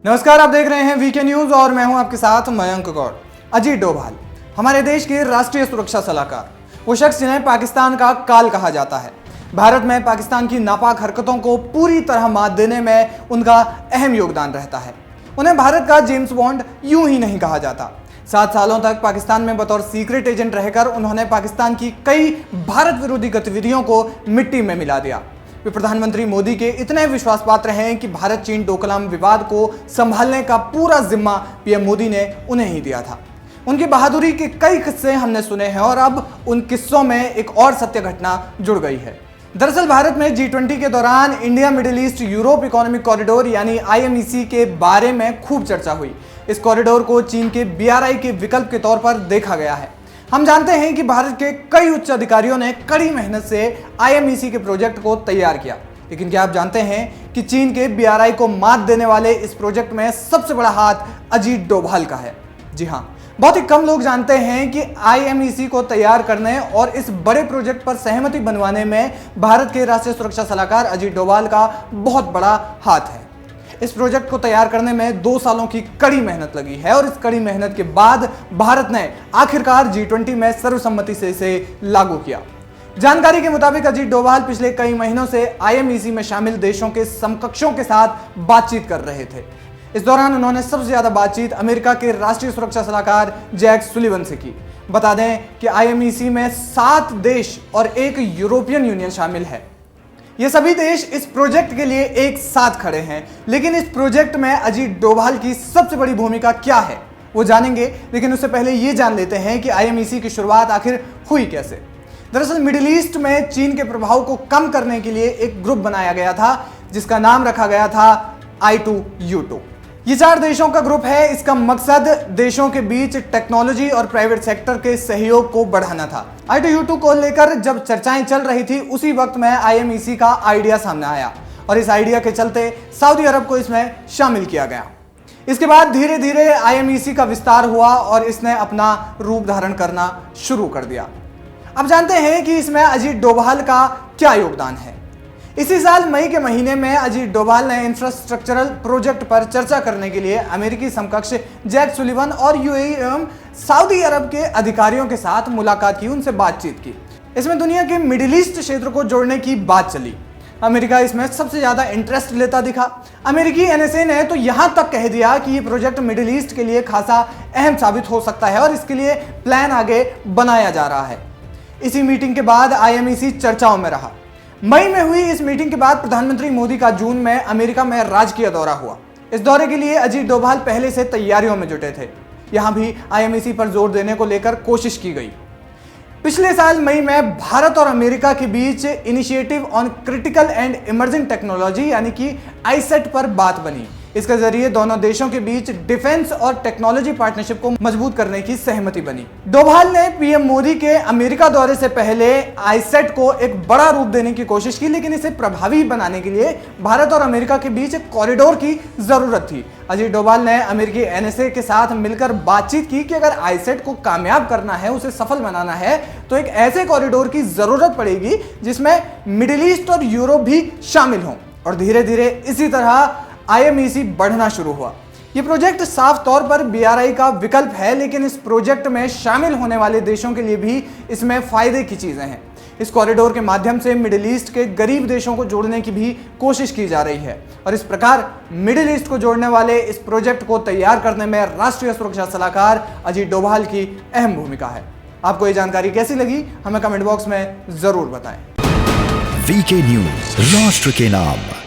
नमस्कार, आप देख रहे हैं वीके न्यूज और मैं हूं आपके साथ मयंक गौड़। अजीत डोभाल हमारे देश के राष्ट्रीय सुरक्षा सलाहकार, वो शख्स जिन्हें पाकिस्तान का काल कहा जाता है। भारत में पाकिस्तान की नापाक हरकतों को पूरी तरह मात देने में उनका अहम योगदान रहता है। उन्हें भारत का जेम्स बॉन्ड यूं ही नहीं कहा जाता। 7 सालों तक पाकिस्तान में बतौर सीक्रेट एजेंट रहकर उन्होंने पाकिस्तान की कई भारत विरोधी गतिविधियों को मिट्टी में मिला दिया। वे प्रधानमंत्री मोदी के इतने विश्वास पात्र हैं कि भारत चीन डोकलाम विवाद को संभालने का पूरा जिम्मा पीएम मोदी ने उन्हें ही दिया था। उनकी बहादुरी के कई किस्से हमने सुने हैं और अब उन किस्सों में एक और सत्य घटना जुड़ गई है। दरअसल भारत में G20 के दौरान India middle east Europe economic corridor यानी IMEC के बारे में खूब चर्चा हुई। इस कॉरिडोर को चीन के BRI के विकल्प के तौर पर देखा गया है। हम जानते हैं कि भारत के कई उच्च अधिकारियों ने कड़ी मेहनत से IMEC के प्रोजेक्ट को तैयार किया, लेकिन क्या आप जानते हैं कि चीन के BRI को मात देने वाले इस प्रोजेक्ट में सबसे बड़ा हाथ अजीत डोभाल का है। जी हाँ, बहुत ही कम लोग जानते हैं कि IMEC को तैयार करने और इस बड़े प्रोजेक्ट पर सहमति बनवाने में भारत के राष्ट्रीय सुरक्षा सलाहकार अजीत डोभाल का बहुत बड़ा हाथ है। इस प्रोजेक्ट को तैयार करने में 2 सालों की कड़ी मेहनत लगी है और इस कड़ी मेहनत के बाद भारत ने आखिरकार G20 में सर्वसम्मति से इसे लागू किया। जानकारी के मुताबिक अजीत डोभाल पिछले कई महीनों से IMEC में शामिल देशों के समकक्षों के साथ बातचीत कर रहे थे। इस दौरान उन्होंने सबसे ज्यादा बातचीत अमेरिका के राष्ट्रीय सुरक्षा सलाहकार जैक सुलिवन से की। बता दें कि IMEC में 7 देश और एक यूरोपियन यूनियन शामिल है। ये सभी देश इस प्रोजेक्ट के लिए एक साथ खड़े हैं, लेकिन इस प्रोजेक्ट में अजीत डोभाल की सबसे बड़ी भूमिका क्या है वो जानेंगे, लेकिन उससे पहले ये जान लेते हैं कि IMEC की शुरुआत आखिर हुई कैसे। दरअसल मिडिल ईस्ट में चीन के प्रभाव को कम करने के लिए एक ग्रुप बनाया गया था जिसका नाम रखा गया था I2U2। ये 4 देशों का ग्रुप है। इसका मकसद देशों के बीच टेक्नोलॉजी और प्राइवेट सेक्टर के सहयोग को बढ़ाना था। I2U2 को लेकर जब चर्चाएं चल रही थी उसी वक्त में IMEC का आइडिया सामने आया और इस आइडिया के चलते सऊदी अरब को इसमें शामिल किया गया। इसके बाद धीरे धीरे IMEC का विस्तार हुआ और इसने अपना रूप धारण करना शुरू कर दिया। अब जानते हैं कि इसमें अजीत डोभाल का क्या योगदान है। इसी साल मई के महीने में अजीत डोभाल ने इंफ्रास्ट्रक्चरल प्रोजेक्ट पर चर्चा करने के लिए अमेरिकी समकक्ष जैक सुलिवन और UAE एवं सऊदी अरब के अधिकारियों के साथ मुलाकात की, उनसे बातचीत की। इसमें दुनिया के मिडिल ईस्ट क्षेत्र को जोड़ने की बात चली। अमेरिका इसमें सबसे ज्यादा इंटरेस्ट लेता दिखा। अमेरिकी NSA ने तो यहां तक कह दिया कि ये प्रोजेक्ट मिडिल ईस्ट के लिए खासा अहम साबित हो सकता है और इसके लिए प्लान आगे बनाया जा रहा है। इसी मीटिंग के बाद IMEC चर्चाओं में रहा। मई में हुई इस मीटिंग के बाद प्रधानमंत्री मोदी का जून में अमेरिका में राजकीय दौरा हुआ। इस दौरे के लिए अजीत डोभाल पहले से तैयारियों में जुटे थे। यहां भी IMEC पर जोर देने को लेकर कोशिश की गई। पिछले साल मई में भारत और अमेरिका के बीच initiative on critical and emerging technology यानी कि ISET पर बात बनी। इसके जरिए दोनों देशों के बीच डिफेंस और टेक्नोलॉजी पार्टनरशिप को मजबूत करने की सहमति बनी। डोभाल ने पीएम मोदी के अमेरिका दौरे से पहले ISET को एक बड़ा रूप देने की कोशिश की, लेकिन इसे प्रभावी बनाने के लिए भारत और अमेरिका के बीच एक कॉरिडोर की जरूरत थी। अजीत डोभाल ने अमेरिकी NSA के साथ मिलकर बातचीत की कि अगर ISET को कामयाब करना है, उसे सफल बनाना है, तो एक ऐसे कॉरिडोर की जरूरत पड़ेगी जिसमें मिडिल ईस्ट और यूरोप भी शामिल हों। और धीरे धीरे इसी तरह IMEC बढ़ना शुरू हुआ। ये प्रोजेक्ट साफ तौर पर BRI का विकल्प है, लेकिन इस प्रोजेक्ट में शामिल होने वाले देशों के लिए भी इसमें फायदे की चीजें हैं। इस कॉरिडोर के माध्यम से मिडिल ईस्ट के गरीब देशों को जोड़ने की भी कोशिश की जा रही है और इस प्रकार मिडिल ईस्ट को जोड़ने वाले इस प्रोजेक्ट को तैयार करने में राष्ट्रीय सुरक्षा सलाहकार अजीत डोभाल की अहम भूमिका है। आपको ये जानकारी कैसी लगी, हमें कमेंट बॉक्स में जरूर बताएं। वीके न्यूज, राष्ट्र के नाम।